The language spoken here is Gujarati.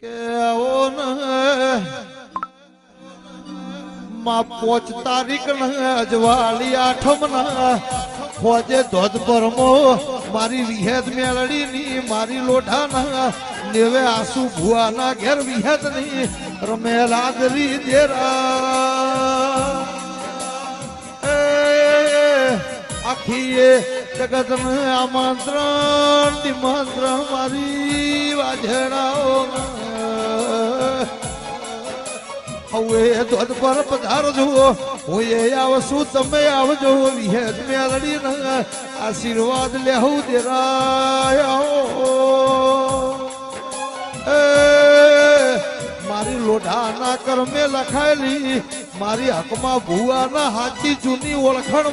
કે આવો ને માં 5 તારીખ ને અજવાળી આઠમ ના ખોજે ધોધ પરમો મારી વિહેદ મેળડી ની મારી લોઢા ના નેવે આસુ ભુઆ ના ઘેર વિહેદ ની રમે રાદરી દેરા આખી જગત ને આમંત્રણ નિમંત્રણ મારી વાજણાઓ હવે ધોધ પર પધારજો હું એ આવશું તમે આવજો વિહેદ મેળડી ને આશીર્વાદ લેવું દેરાય મારી લોઢાના કર્મે લખાયેલી મારી હકમાં ભુવાના હાથી જૂની ઓળખાણ